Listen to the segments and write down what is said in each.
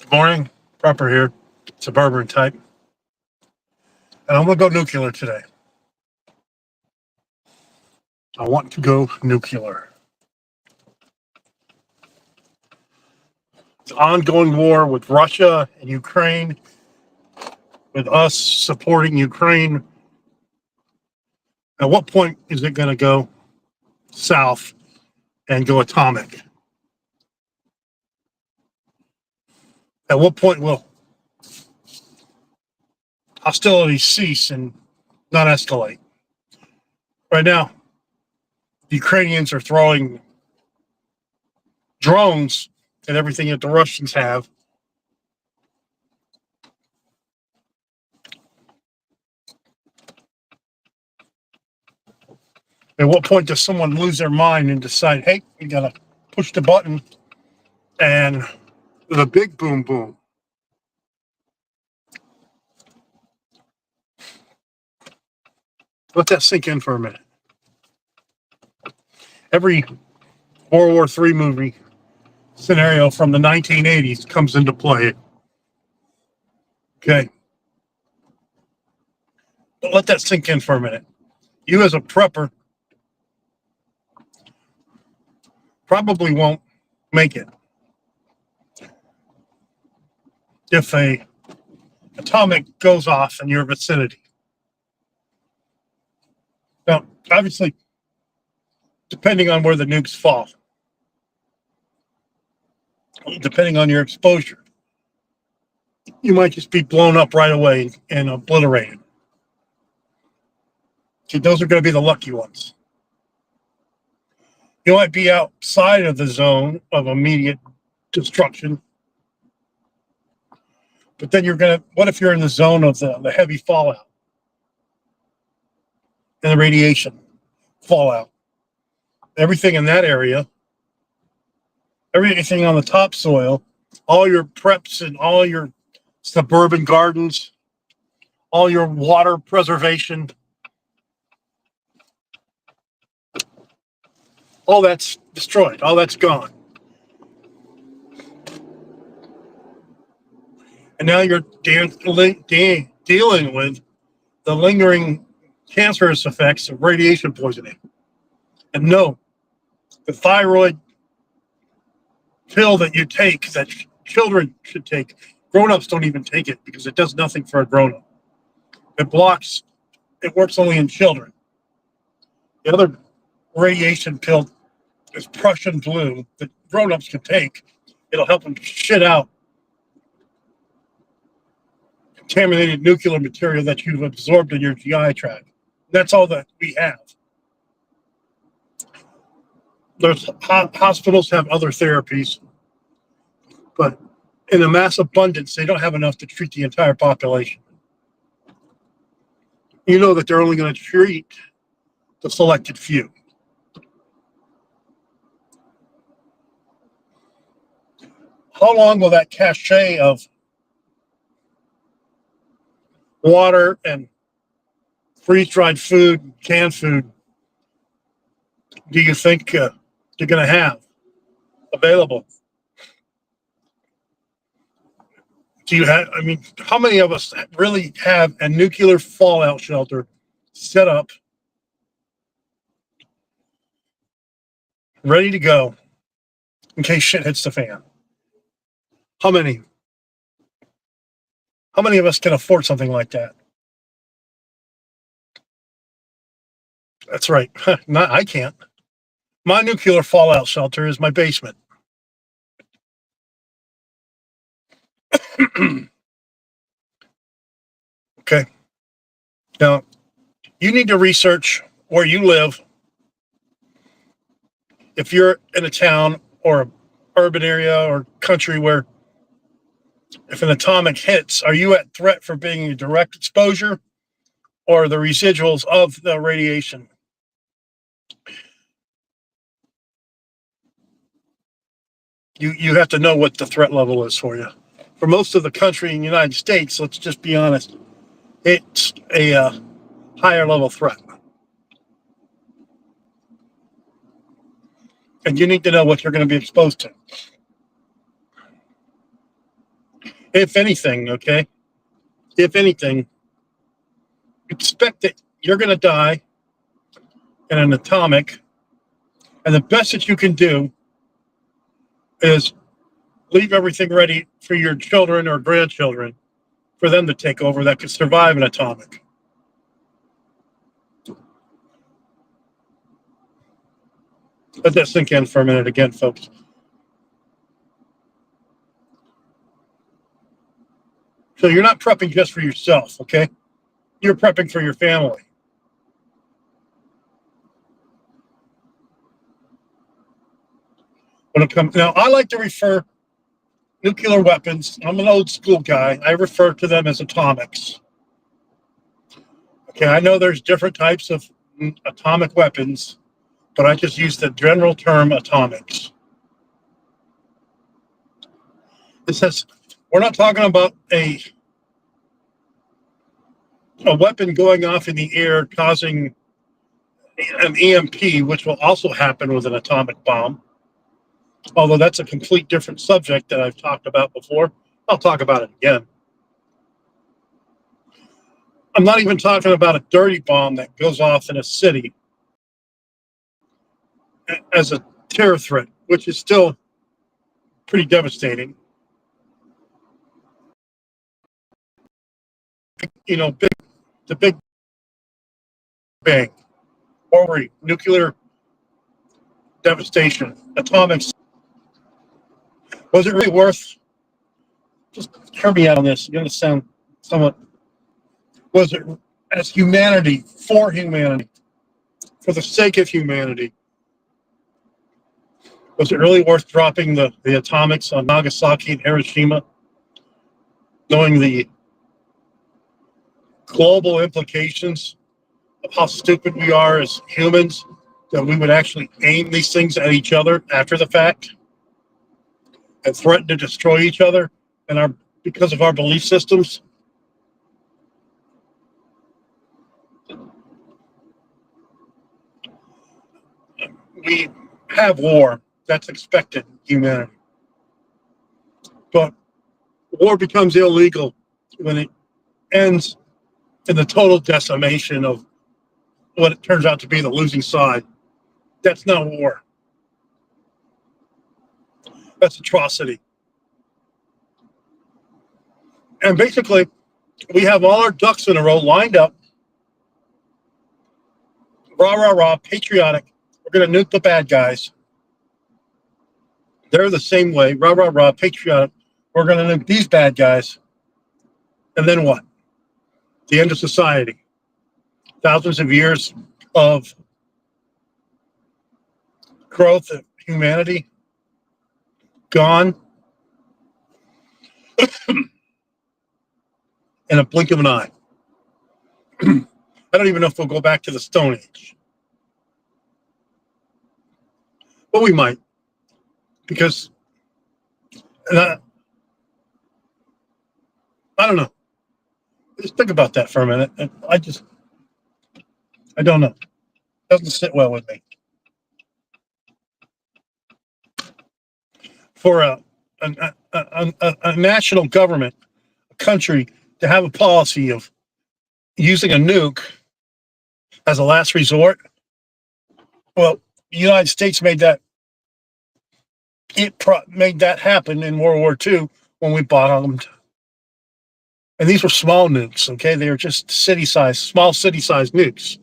Good morning, Prepper here, Suburban type, and I'm gonna go nuclear today. I want to go nuclear. It's an ongoing war with Russia and Ukraine, with us supporting Ukraine. At what point is it gonna go south and go atomic? At what point will hostilities cease and not escalate? Right now, the Ukrainians are throwing drones at everything that the Russians have. At what point does someone lose their mind and decide, hey, you gotta push the button and the big boom boom? Let that sink in for a minute. Every World War III movie scenario from the 1980s comes into play. Okay. But let that sink in for a minute. You, as a prepper, probably won't make it if a atomic goes off in your vicinity. Now, obviously, depending on where the nukes fall, depending on your exposure, you might just be blown up right away and obliterated. See, those are going to be the lucky ones. You might be outside of the zone of immediate destruction, but then what if you're in the zone of the heavy fallout and the radiation fallout? Everything in that area, everything on the topsoil, all your preps and all your suburban gardens, all your water preservation, all that's destroyed, all that's gone. And now you're dealing with the lingering cancerous effects of radiation poisoning. And no, the thyroid pill that you take, that children should take, grown-ups don't even take it because it does nothing for a grown-up. It works only in children. The other radiation pill is Prussian blue that grown-ups can take. It'll help them shit out contaminated nuclear material that you've absorbed in your GI tract. That's all that we have. There's hospitals have other therapies, but in a mass abundance, they don't have enough to treat the entire population. You know that they're only going to treat the selected few. How long will that cachet of water and freeze-dried food, canned food, do you think you're going to have available? How many of us really have a nuclear fallout shelter set up, ready to go in case shit hits the fan? How many? How many of us can afford something like that? That's right. I can't. My nuclear fallout shelter is my basement. Okay. Now, you need to research where you live. If you're in a town or an urban area or country where if an atomic hits, are you at threat for being a direct exposure or the residuals of the radiation? You have to know what the threat level is for you. For most of the country in the United States, let's just be honest, it's a higher level threat. And you need to know what you're going to be exposed to. If anything, okay? If anything, expect that you're going to die in an atomic, and the best that you can do is leave everything ready for your children or grandchildren for them to take over that could survive an atomic. Let that sink in for a minute again, folks. So you're not prepping just for yourself, okay? You're prepping for your family. When it comes now, I like to refer nuclear weapons. I'm an old school guy. I refer to them as atomics. Okay, I know there's different types of atomic weapons, but I just use the general term atomics. It says we're not talking about a weapon going off in the air causing an EMP, which will also happen with an atomic bomb. Although that's a complete different subject that I've talked about before. I'll talk about it again. I'm not even talking about a dirty bomb that goes off in a city as a terror threat, which is still pretty devastating. You know, the big bang, or nuclear devastation, atomics. Was it really worth? Just hear me out on this. You're going to sound somewhat. Was it as humanity, for the sake of humanity? Was it really worth dropping the atomics on Nagasaki and Hiroshima, knowing the global implications of how stupid we are as humans, that we would actually aim these things at each other after the fact and threaten to destroy each other and because of our belief systems? We have war. That's expected, humanity. But war becomes illegal when it ends in the total decimation of what it turns out to be the losing side. That's not war. That's atrocity. And basically, we have all our ducks in a row lined up. Rah, rah, rah, patriotic. We're going to nuke the bad guys. They're the same way. Rah, rah, rah, patriotic. We're going to nuke these bad guys. And then what? The end of society. Thousands of years of growth of humanity gone in a blink of an eye. I don't even know if we'll go back to the Stone Age. But we might. Because I don't know. Just think about that for a minute. I don't know. It doesn't sit well with me. For a national government, a country, to have a policy of using a nuke as a last resort, well, the United States made that happen in World War II when we bombed. And these were small nukes, okay? They were just small city-sized nukes.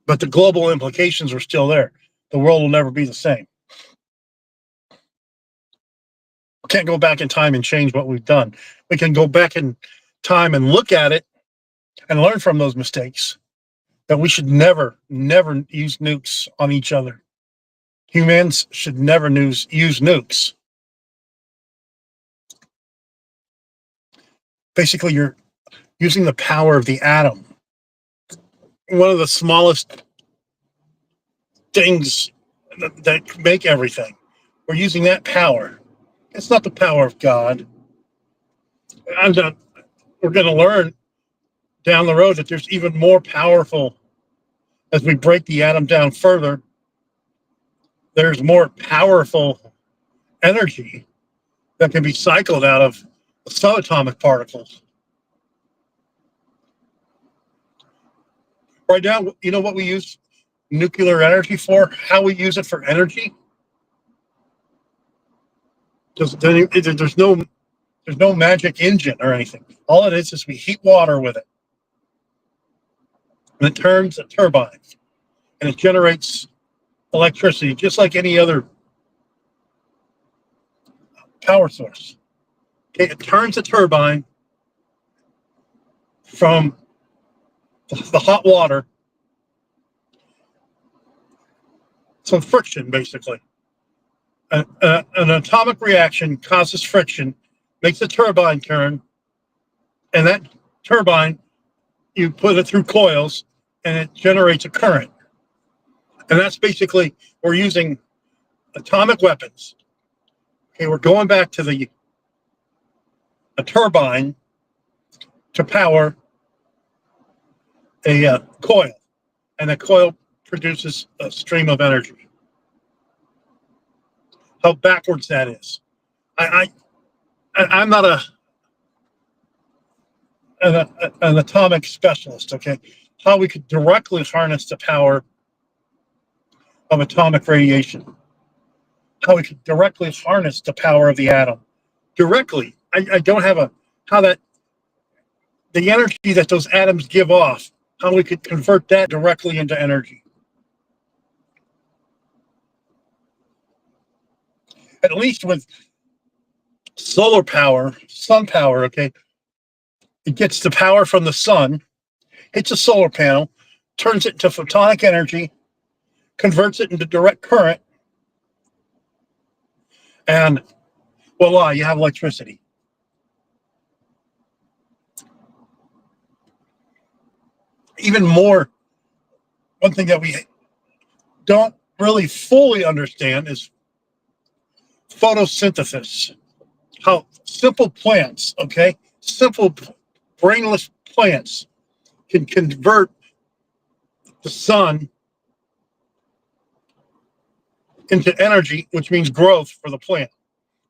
But the global implications are still there. The world will never be the same. We can't go back in time and change what we've done. We can go back in time and look at it and learn from those mistakes, that we should never use nukes on each other. Humans should never use nukes. Basically, you're using the power of the atom. One of the smallest things that make everything. We're using that power. It's not the power of God. We're going to learn down the road that there's even more powerful, as we break the atom down further, there's more powerful energy that can be cycled out of subatomic particles. Right now, you know what we use nuclear energy for? How we use it for energy? There's no magic engine or anything. All it is we heat water with it. And it turns a turbine. And it generates electricity just like any other power source. Okay, it turns a turbine from the hot water, some friction basically. An atomic reaction causes friction, makes the turbine turn, and that turbine, you put it through coils, and it generates a current. And that's basically, we're using atomic weapons. Okay, we're going back to a turbine to power a coil, and the coil produces a stream of energy. How backwards that is. I'm not an atomic specialist, okay? How we could directly harness the power of atomic radiation. How we could directly harness the power of the atom. Directly. I don't have the energy that those atoms give off, how we could convert that directly into energy. At least with solar power, sun power, okay, it gets the power from the sun, hits a solar panel, turns it into photonic energy, converts it into direct current, and voila, you have electricity. Even more, one thing that we don't really fully understand is photosynthesis. How simple plants, okay, simple brainless plants can convert the sun into energy, which means growth for the plant.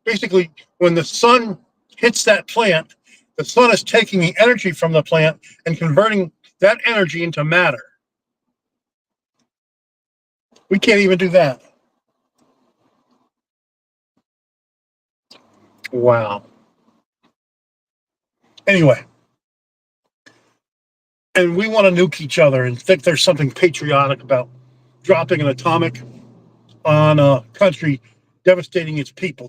Basically, when the sun hits that plant, the sun is taking the energy from the plant and converting that energy into matter. We can't even do that. Wow. Anyway, and we want to nuke each other and think there's something patriotic about dropping an atomic on a country, devastating its people.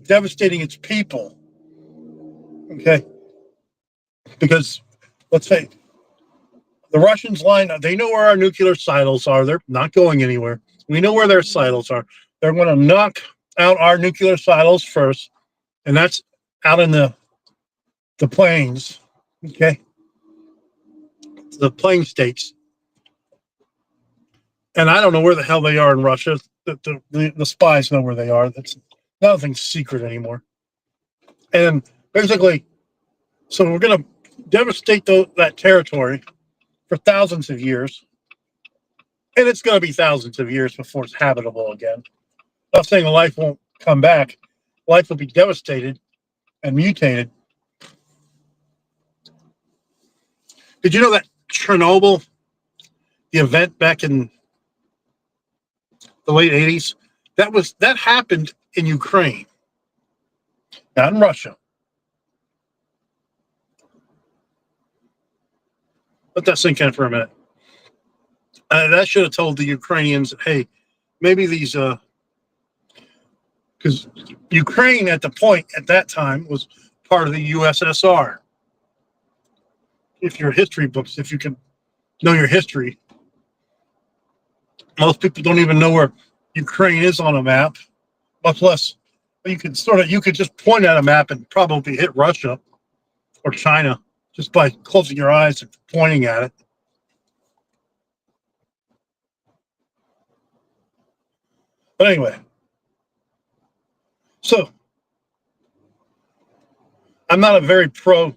Okay? Because, let's say, the Russians they know where our nuclear silos are. They're not going anywhere. We know where their silos are. They're going to knock out our nuclear silos first, and that's out in the plains, okay? The plain states. And I don't know where the hell they are in Russia. The spies know where they are. Nothing's secret anymore. And basically, so we're going to devastate that territory for thousands of years. And it's going to be thousands of years before it's habitable again. I'm not saying life won't come back. Life will be devastated and mutated. Did you know that Chernobyl, the event back in the late 80s, that happened in Ukraine, not in Russia. Let that sink in for a minute. That should have told the Ukrainians, hey, maybe these, because Ukraine at that time was part of the USSR. If your history books, if you can know your history, most people don't even know where Ukraine is on a map, much less you could just point at a map and probably hit Russia or China just by closing your eyes and pointing at it. But anyway, so I'm not a very pro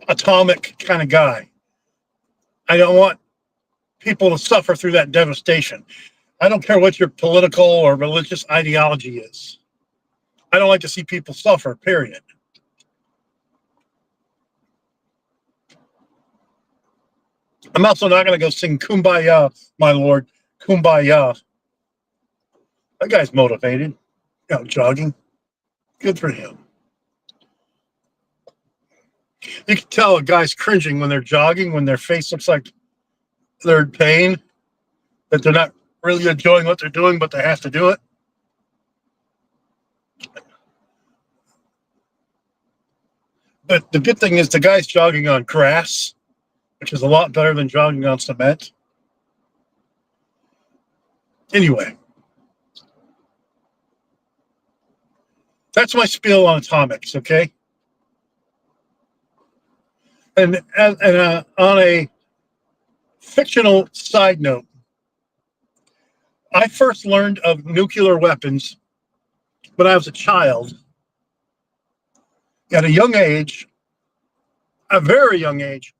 atomic kind of guy. I don't want people to suffer through that devastation. I don't care what your political or religious ideology is. I don't like to see people suffer, period. I'm also not going to go sing Kumbaya, my lord, Kumbaya. That guy's motivated, jogging. Good for him. You can tell a guy's cringing when they're jogging, when their face looks like they're in pain, that they're not really enjoying what they're doing, but they have to do it. But the good thing is the guy's jogging on grass, which is a lot better than jogging on cement. Anyway, that's my spiel on atomics, okay? And on a fictional side note, I first learned of nuclear weapons when I was a child at a young age, a very young age,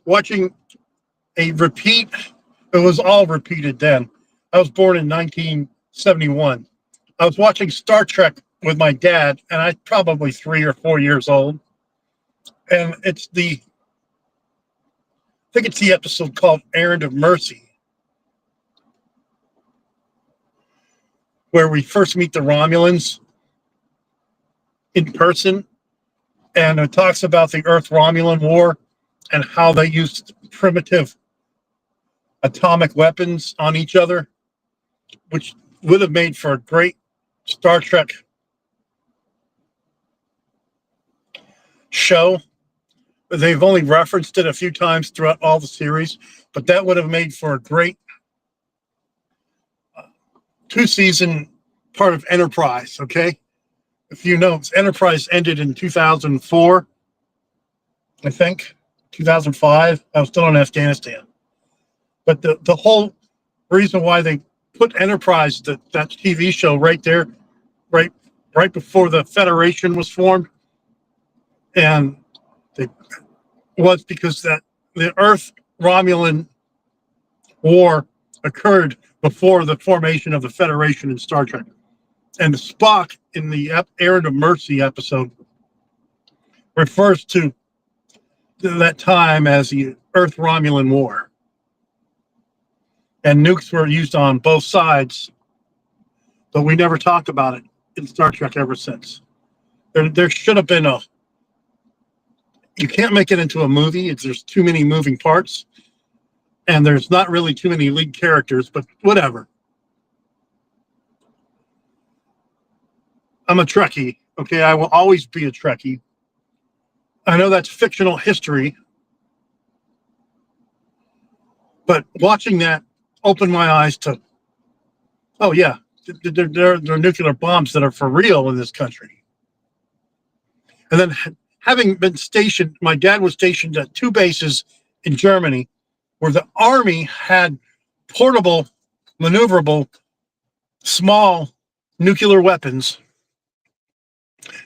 watching a repeat. It was all repeated then. I was born in 1971. I was watching Star Trek with my dad, and I was probably 3 or 4 years old. And I think it's the episode called Errand of Mercy, where we first meet the Romulans in person. And it talks about the Earth-Romulan War and how they used primitive atomic weapons on each other, which would have made for a great Star Trek show. They've only referenced it a few times throughout all the series, but that would have made for a great 2-season part of Enterprise, okay? If you know, Enterprise ended in 2004, I think, 2005. I was still in Afghanistan. But the whole reason why they put Enterprise, that TV show right there, right before the Federation was formed, and was because that the Earth-Romulan War occurred before the formation of the Federation in Star Trek. And Spock in the Errand of Mercy episode refers to that time as the Earth-Romulan War. And nukes were used on both sides, but we never talked about it in Star Trek ever since. There should have been you can't make it into a movie. There's too many moving parts, and there's not really too many lead characters, but whatever. I'm a Trekkie, okay? I will always be a Trekkie. I know that's fictional history, but watching that opened my eyes to, oh yeah, there are nuclear bombs that are for real in this country. And then having been stationed, my dad was stationed at 2 bases in Germany where the Army had portable, maneuverable, small nuclear weapons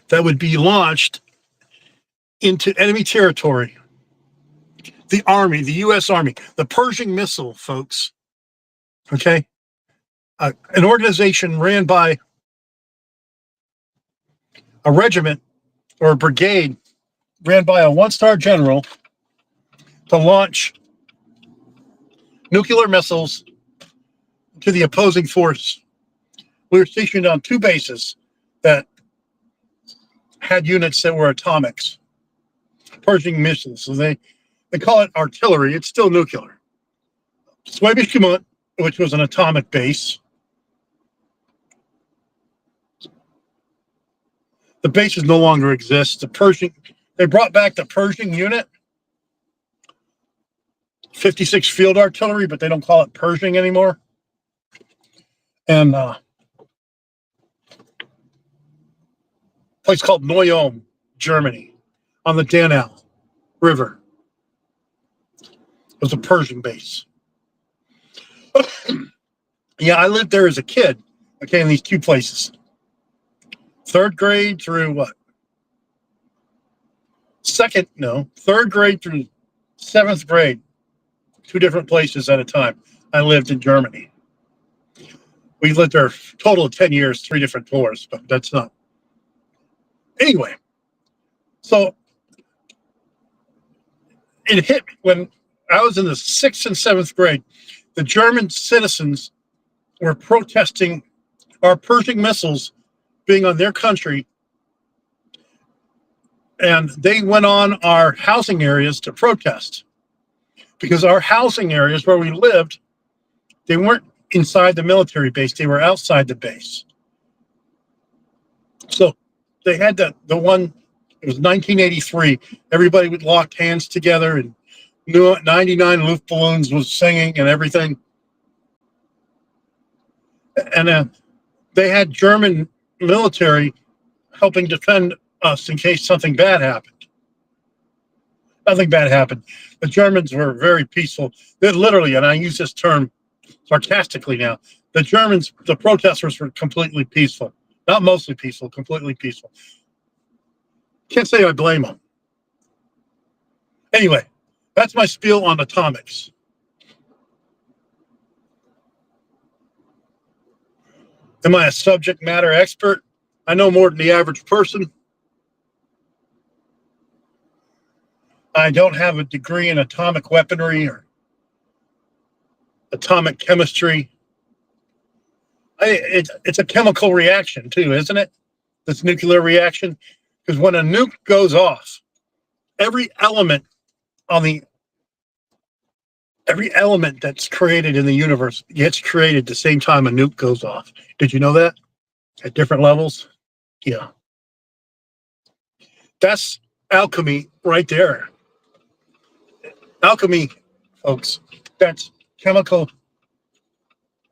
that would be launched into enemy territory. The Army, the U.S. Army, the Pershing missile, folks, okay? An organization ran by a regiment or a brigade, ran by a 1-star general to launch nuclear missiles to the opposing force. We were stationed on 2 bases that had units that were atomics, Pershing missiles. So they call it artillery. It's still nuclear. Suburban, which was an atomic base. The bases no longer exist. They brought back the Pershing unit, 56 field artillery, but they don't call it Pershing anymore. And a place called Neu-Ulm, Germany, on the Danau River. It was a Pershing base. Yeah, I lived there as a kid, okay, in these 2 places. 3rd grade through what? 3rd grade through 7th grade, 2 different places at a time. I lived in Germany. We lived there a total of 10 years, 3 different tours, but that's not Anyway, so it hit me when I was in the 6th and 7th grade. The German citizens were protesting our Pershing missiles being on their country, and they went on our housing areas to protest because our housing areas where we lived, they weren't inside the military base, they were outside the base. So they had the one, it was 1983, everybody would lock hands together, and 99 Luftballons was singing and everything. And they had German military helping defend us in case something bad happened. Nothing bad happened. The Germans were very peaceful. They literally, and I use this term sarcastically now, the Germans, the protesters were completely peaceful. Not mostly peaceful, completely peaceful. Can't say I blame them. Anyway, that's my spiel on atomics. Am I a subject matter expert? I know more than the average person. I don't have a degree in atomic weaponry or atomic chemistry. It's a chemical reaction too, isn't it? This nuclear reaction. Because when a nuke goes off, every element that's created in the universe gets created at the same time a nuke goes off. Did you know that? At different levels? Yeah. That's alchemy right there. Alchemy, folks, that's chemical,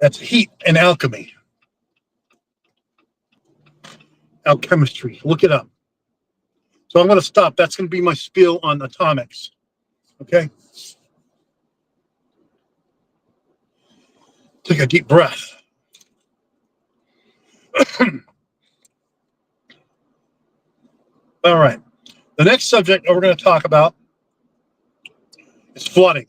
that's heat and alchemy. Alchemistry, look it up. So I'm going to stop. That's going to be my spiel on atomics. Okay? Take a deep breath. All right. The next subject we're going to talk about is flooding.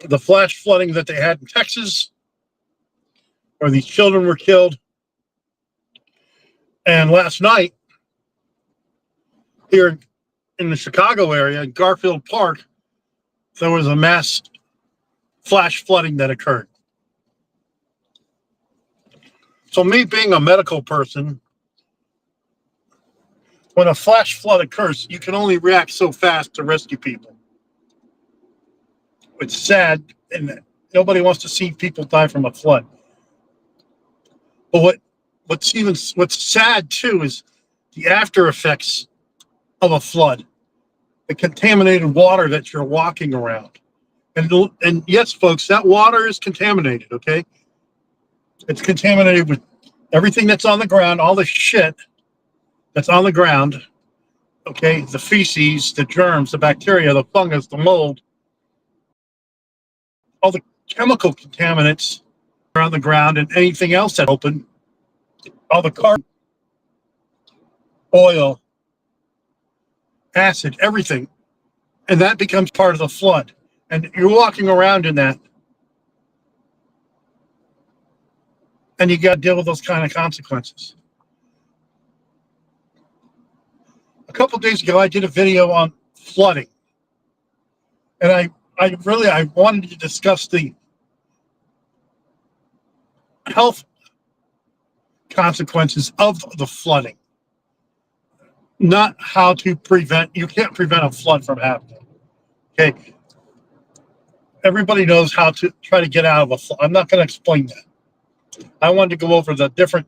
The flash flooding that they had in Texas, where these children were killed. And last night, here in the Chicago area, in Garfield Park, there was a mass flash flooding that occurred. So me being a medical person, when a flash flood occurs, you can only react so fast to rescue people. It's sad, and nobody wants to see people die from a flood. But what's sad too is the after effects of a flood, the contaminated water that you're walking around. And yes, folks, that water is contaminated, okay? It's contaminated with everything that's on the ground, all the shit that's on the ground, okay? The feces, the germs, the bacteria, the fungus, the mold, all the chemical contaminants around the ground, and anything else that's open, all the carbon, oil, acid, everything. And that becomes part of the flood. And you're walking around in that. And you got to deal with those kind of consequences. A couple of days ago, I did a video on flooding. And I wanted to discuss the health consequences of the flooding. Not how to prevent, you can't prevent a flood from happening. Okay. Everybody knows how to try to get out of a flood. I'm not going to explain that. I wanted to go over the different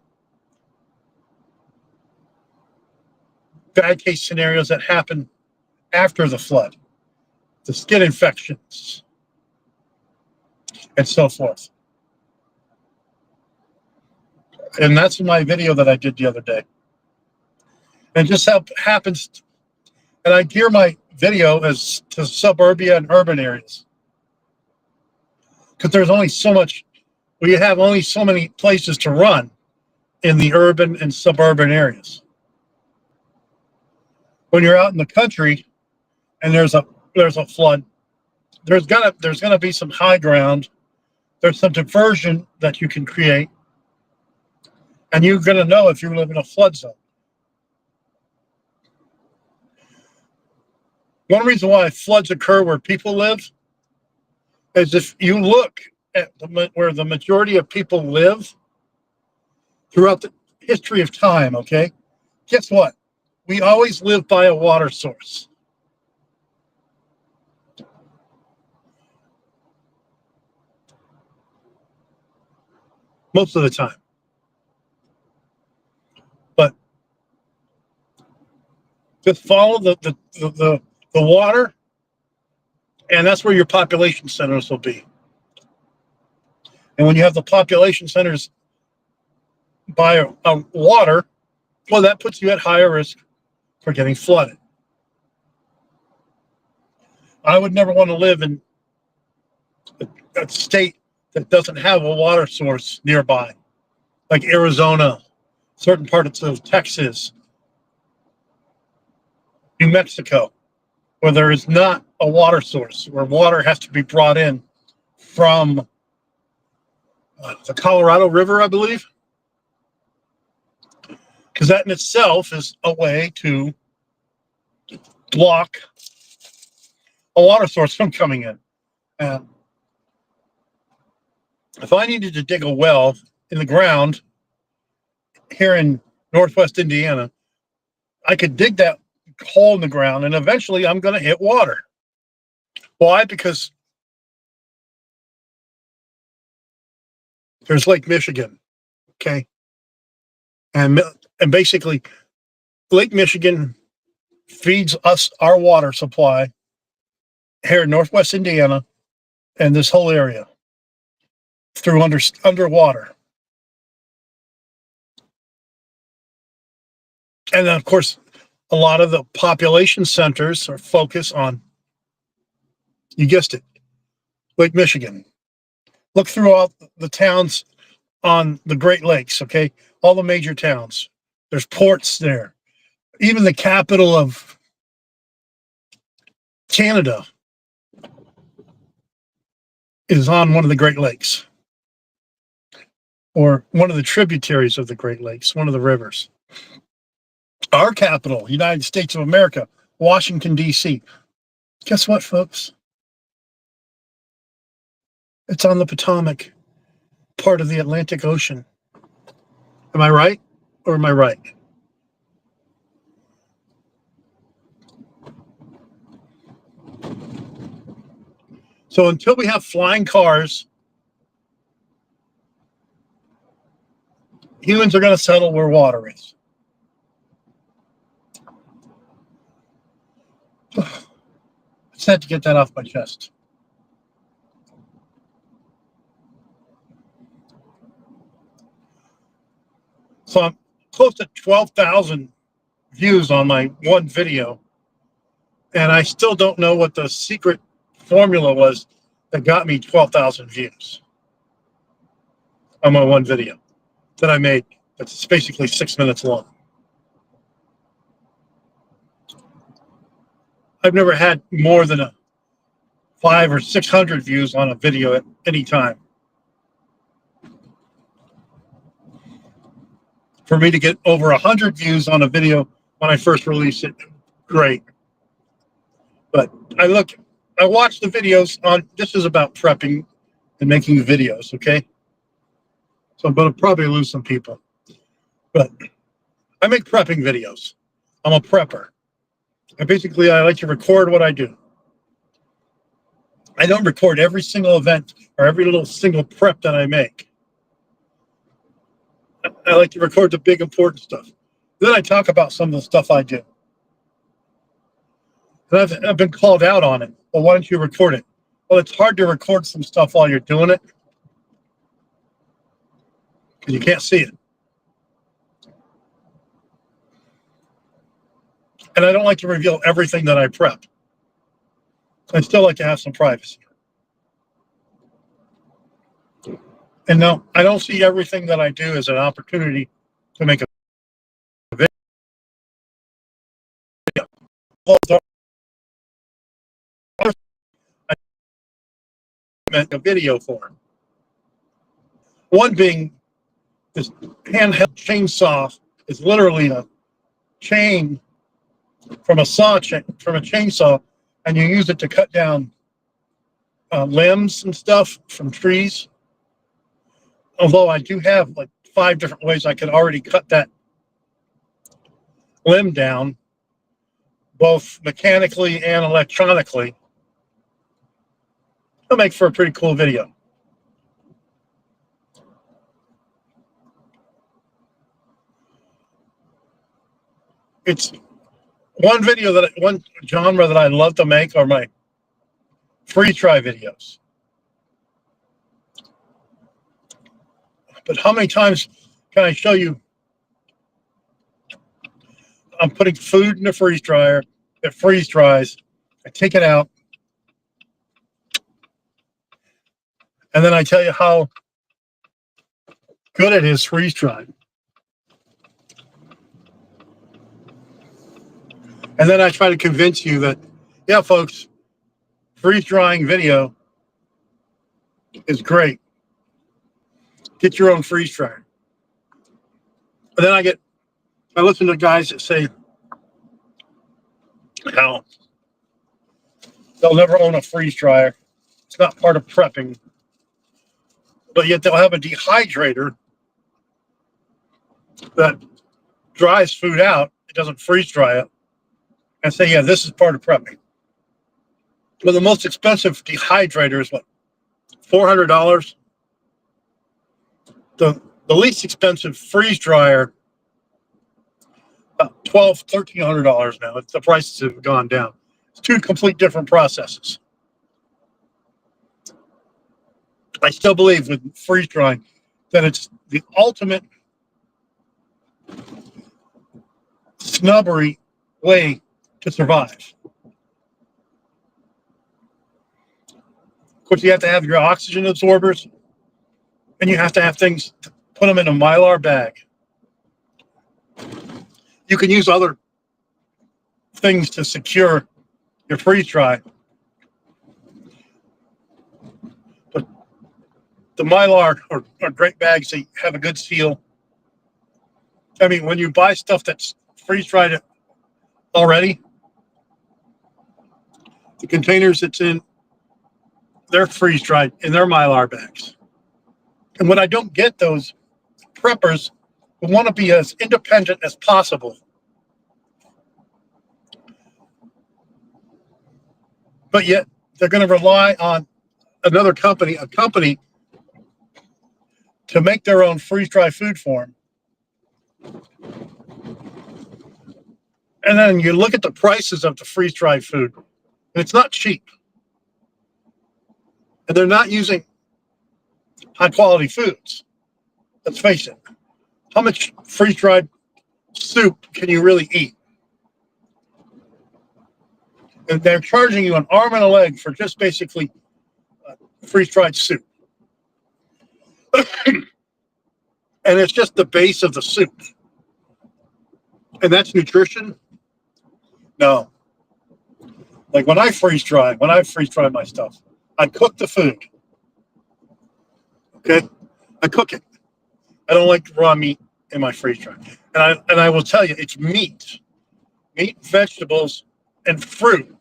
bad case scenarios that happen after the flood, the skin infections, and so forth. And that's my video that I did the other day. And just happens, and I gear my video as to suburbia and urban areas. Because there's only so much, we have only so many places to run in the urban and suburban areas. When you're out in the country and there's a flood, there's gonna be some high ground. There's some diversion that you can create, and you're gonna know if you live in a flood zone. One reason why floods occur where people live is if you look at where the majority of people live throughout the history of time, okay, guess what? We always live by a water source. Most of the time. But just follow the water, and that's where your population centers will be. And when you have the population centers by water, well, that puts you at higher risk for getting flooded. I would never want to live in a state that doesn't have a water source nearby, like Arizona, certain parts of Texas, New Mexico, where there is not a water source, where water has to be brought in from the Colorado River, I believe, because that in itself is a way to block a water source from coming in. And if I needed to dig a well in the ground here in Northwest Indiana, I could dig that hole in the ground, and eventually I'm going to hit water. Why? Because there's Lake Michigan, okay? And basically, Lake Michigan feeds us our water supply here in Northwest Indiana and this whole area through underwater. And then, of course, a lot of the population centers are focused on, you guessed it, Lake Michigan. Look throughout the towns on the Great Lakes, okay? All the major towns. There's ports there. Even the capital of Canada is on one of the Great Lakes, or one of the tributaries of the Great Lakes, one of the rivers. Our capital, United States of America, Washington, D.C. Guess what, folks? It's on the Potomac, part of the Atlantic Ocean. Am I right, or am I right? So until we have flying cars, humans are going to settle where water is. I just had to get that off my chest. So I'm close to 12,000 views on my one video, and I still don't know what the secret formula was that got me 12,000 views on my one video that I made. It's basically 6 minutes long. I've never had more than 500 or 600 views on a video at any time. For me to get over 100 views on a video when I first released it, great. But I watch the videos on, this is about prepping and making videos, okay? So I'm going to probably lose some people. But I make prepping videos. I'm a prepper. And basically, I like to record what I do. I don't record every single event or every little single prep that I make. I like to record the big important stuff. Then I talk about some of the stuff I do. And I've been called out on it. Well, why don't you record it? Well, it's hard to record some stuff while you're doing it because you can't see it. And I don't like to reveal everything that I prep. I still like to have some privacy. And no, I don't see everything that I do as an opportunity to make a video. a video for. One being this handheld chainsaw is literally a chain from a chainsaw, and you use it to cut down limbs and stuff from trees. Although I do have like 5 different ways I could already cut that limb down, both mechanically and electronically. It'll make for a pretty cool video. It's one genre that I love to make are my freeze-dry videos. But how many times can I show you I'm putting food in the freeze dryer, it freeze dries, I take it out, and then I tell you how good it is freeze dried. And then I try to convince you that, yeah, folks, freeze drying video is great. Get your own freeze dryer. And then I listen to guys that say how they'll never own a freeze dryer. It's not part of prepping. But yet they'll have a dehydrator that dries food out. It doesn't freeze dry it. And say, yeah, this is part of prepping. But the most expensive dehydrator is what? $400. The least expensive freeze dryer, about $1,200, $1,300 now. The prices have gone down. It's 2 complete different processes. I still believe with freeze drying that it's the ultimate snubbery way to survive. Of course, you have to have your oxygen absorbers, and you have to have things to put them in a Mylar bag. You can use other things to secure your freeze dry, but the Mylar are great bags. They have a good seal. I mean, when you buy stuff that's freeze dried already, the containers it's in, they're freeze dried in their Mylar bags. And when I don't get those, preppers who want to be as independent as possible, but yet they're going to rely on another company, a company, to make their own freeze-dry food for them. And then you look at the prices of the freeze-dried food, and it's not cheap. And they're not using high-quality foods. Let's face it. How much freeze-dried soup can you really eat? And they're charging you an arm and a leg for just basically freeze-dried soup. And it's just the base of the soup. And that's nutrition? No. Like when I freeze dry my stuff, I cook the food. Okay? I cook it. I don't like raw meat in my freeze dry. And I will tell you, it's meat, vegetables, and fruit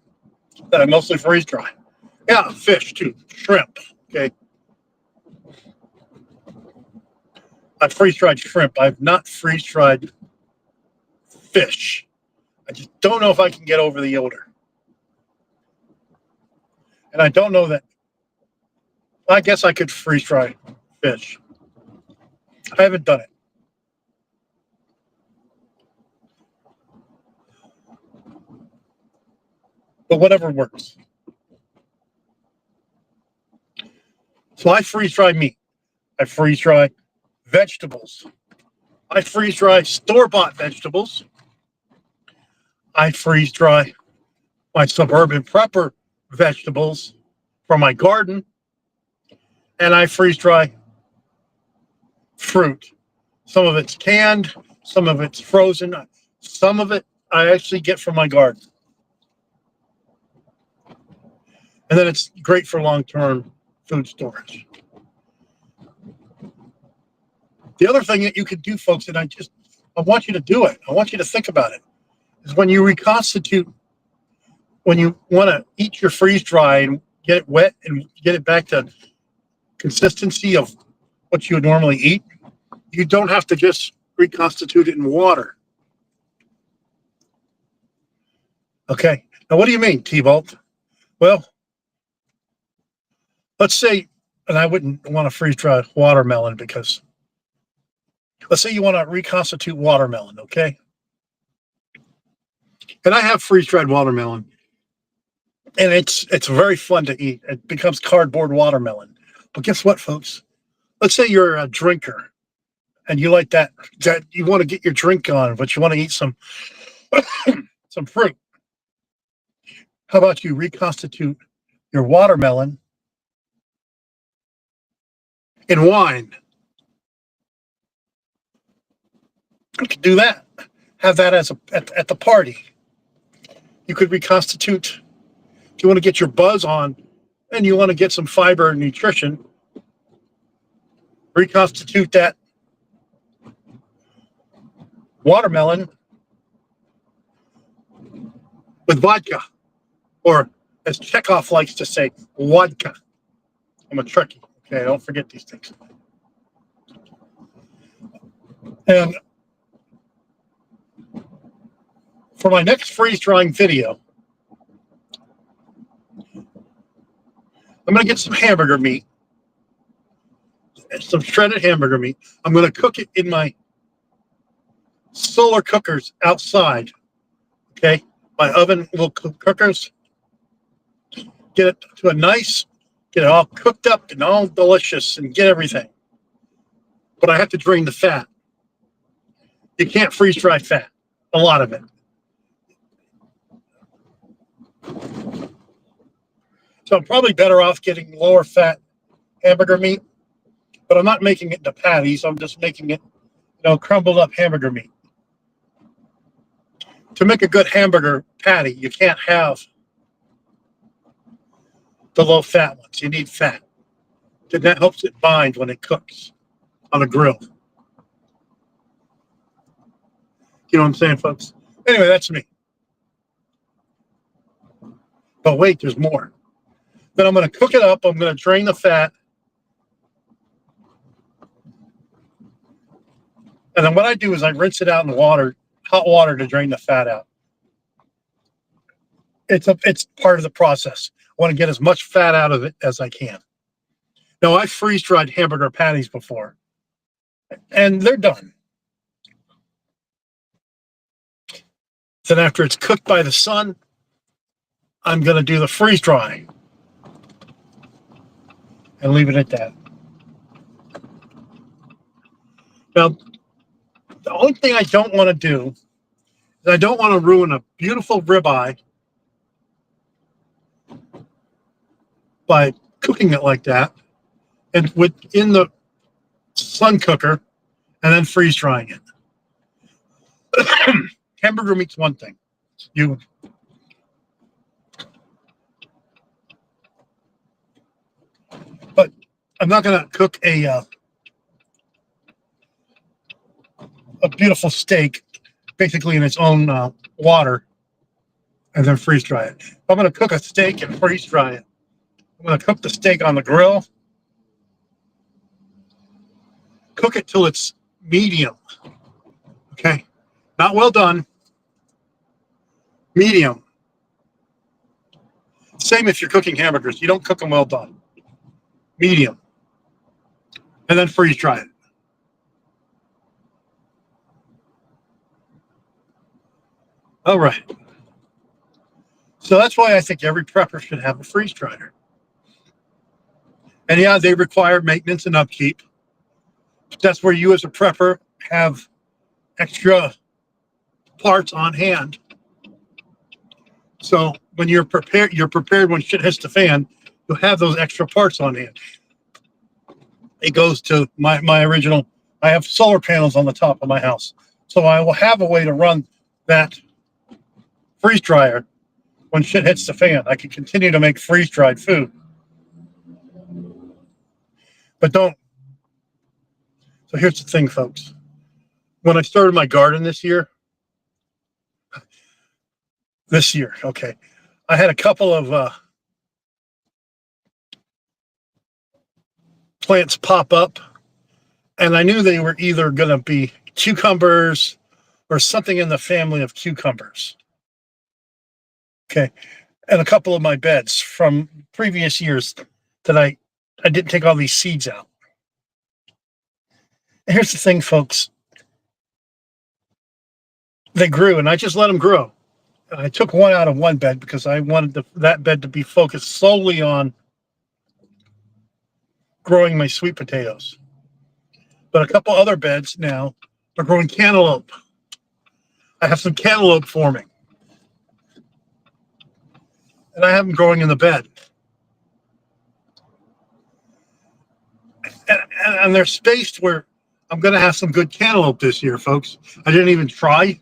that I mostly freeze dry. Yeah, fish too, shrimp. Okay. I freeze dried shrimp. I've not freeze dried fish. I just don't know if I can get over the odor. And I don't know that. I guess I could freeze dry fish. I haven't done it. But whatever works. So I freeze dry meat. I freeze dry vegetables. I freeze dry store-bought vegetables. I freeze dry my Suburban Prepper vegetables from my garden. And I freeze dry fruit. Some of it's canned, some of it's frozen, some of it I actually get from my garden. And then it's great for long-term food storage. The other thing that you could do, folks, and I want you to do it. I want you to think about it, is when you reconstitute, when you want to eat your freeze dry and get it wet and get it back to consistency of what you would normally eat, you don't have to just reconstitute it in water. Okay. Now, what do you mean, T-Bolt? Well, let's say, and I wouldn't want to freeze dry watermelon because let's say you want to reconstitute watermelon, okay? And I have freeze dried watermelon, and it's very fun to eat. It becomes cardboard watermelon. But guess what, folks? Let's say you're a drinker and you like that you want to get your drink on, but you want to eat some some fruit. How about you reconstitute your watermelon in wine? You could do that. Have that as at the party. You could reconstitute. If you want to get your buzz on and you want to get some fiber and nutrition, reconstitute that watermelon with vodka, or as Chekhov likes to say, vodka. I'm a Trekkie. Okay, don't forget these things. And for my next freeze drying video, I'm going to get some hamburger meat, some shredded hamburger meat. I'm going to cook it in my solar cookers outside. Okay, my oven little cookers. Get it to a nice, get it all cooked up and all delicious and get everything. But I have to drain the fat. You can't freeze dry fat, a lot of it. So I'm probably better off getting lower fat hamburger meat, but I'm not making it into patties. I'm just making it, crumbled up hamburger meat. To make a good hamburger patty, you can't have the low fat ones. You need fat. And that helps it bind when it cooks on a grill. You know what I'm saying, folks? Anyway, that's me. But wait, there's more. Then I'm going to cook it up. I'm going to drain the fat. And then what I do is I rinse it out in water, hot water, to drain the fat out. It's part of the process. I want to get as much fat out of it as I can. Now, I've freeze-dried hamburger patties before, and they're done. Then after it's cooked by the sun, I'm going to do the freeze-drying and leave it at that. Now, the only thing I don't want to do is I don't want to ruin a beautiful ribeye by cooking it like that and within the sun cooker and then freeze drying it. Hamburger meat's one thing. But I'm not going to cook a beautiful steak basically in its own water and then freeze dry it. If I'm going to cook a steak and freeze dry it, I'm going to cook the steak on the grill. Cook it till it's medium. Okay? Not well done. Medium. Same if you're cooking hamburgers. You don't cook them well done. Medium. And then freeze dry it. All right. So that's why I think every prepper should have a freeze dryer. And yeah, they require maintenance and upkeep. That's where you as a prepper have extra parts on hand. So when you're prepared when shit hits the fan, you'll have those extra parts on hand. It goes to my original, I have solar panels on the top of my house. So I will have a way to run that freeze dryer when shit hits the fan. I can continue to make freeze dried food. But don't. So here's the thing, folks. When I started my garden this year, okay, I had a couple of plants pop up, and I knew they were either going to be cucumbers or something in the family of cucumbers. Okay. And a couple of my beds from previous years that I didn't take all these seeds out. And here's the thing, folks. They grew, and I just let them grow. And I took one out of one bed because I wanted that bed to be focused solely on growing my sweet potatoes. But a couple other beds now are growing cantaloupe. I have some cantaloupe forming. And I have them growing in the bed. And they're spaced where I'm going to have some good cantaloupe this year, folks. I didn't even try.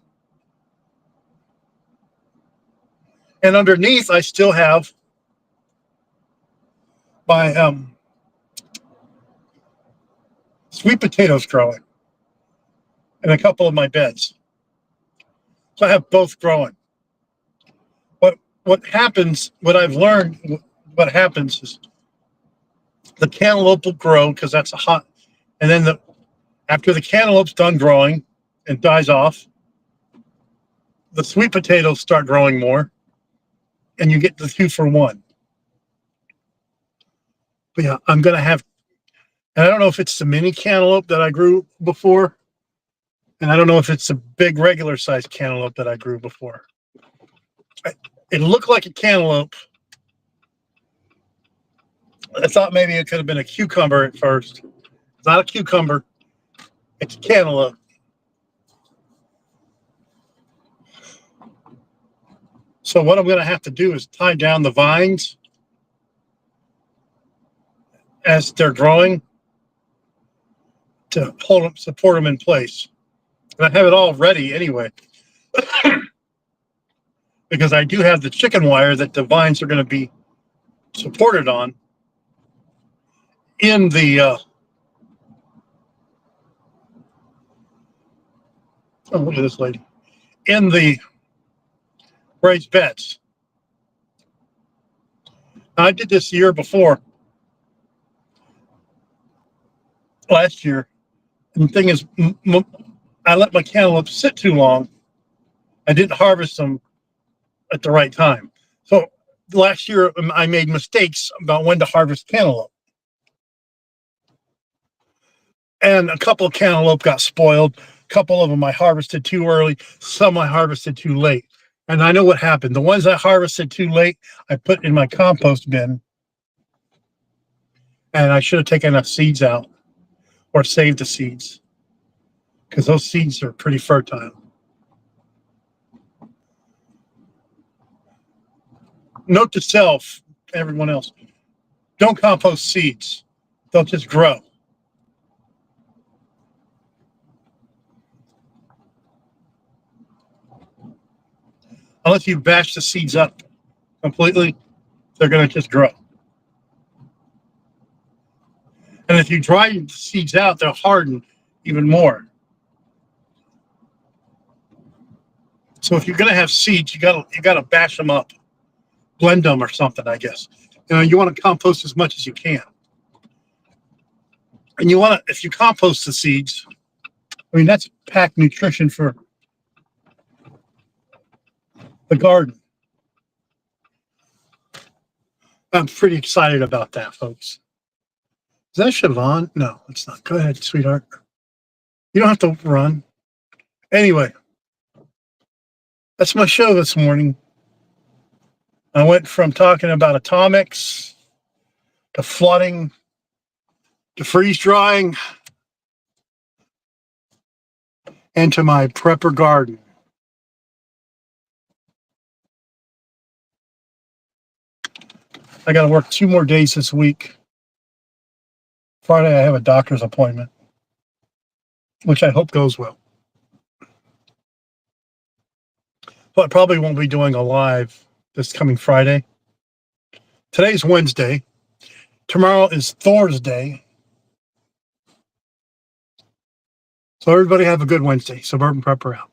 And underneath, I still have my sweet potatoes growing in a couple of my beds. So I have both growing. What happens, what I've learned, what happens is the cantaloupe will grow because that's a hot, and then after the cantaloupe's done growing and dies off, the sweet potatoes start growing more, and you get the 2 for 1. But yeah, I'm going to have, and I don't know if it's the mini cantaloupe that I grew before, and I don't know if it's a big regular sized cantaloupe that I grew before. It looked like a cantaloupe. I thought maybe it could have been a cucumber at first. It's not a cucumber. It's a cantaloupe. So what I'm going to have to do is tie down the vines as they're growing to hold them, support them in place. And I have it all ready anyway. Because I do have the chicken wire that the vines are going to be supported on in the oh, look at this lady, in the raised beds. Now, I did this the year before, last year, and the thing is, I let my cantaloupes sit too long. I didn't harvest them at the right time. So last year, I made mistakes about when to harvest cantaloupe. And a couple of cantaloupe got spoiled. A couple of them I harvested too early. Some I harvested too late. And I know what happened. The ones I harvested too late, I put in my compost bin. And I should have taken enough seeds out or saved the seeds, because those seeds are pretty fertile. Note to self, everyone else, don't compost seeds. They'll just grow. Unless you bash the seeds up completely, they're going to just grow. And if you dry the seeds out, they'll harden even more. So if you're going to have seeds, you got to bash them up, blend them or something, I guess. You know, you want to compost as much as you can. And you want to, if you compost the seeds, I mean, that's packed nutrition for the garden. I'm pretty excited about that, folks. Is that Siobhan? No, it's not. Go ahead, sweetheart. You don't have to run. Anyway, that's my show this morning. I went from talking about atomics to flooding to freeze drying and to my prepper garden. I got to work 2 more days this week. Friday, I have a doctor's appointment, which I hope goes well. But I probably won't be doing a live this coming Friday. Today's Wednesday. Tomorrow is Thursday. So everybody have a good Wednesday. Suburban Prepper out.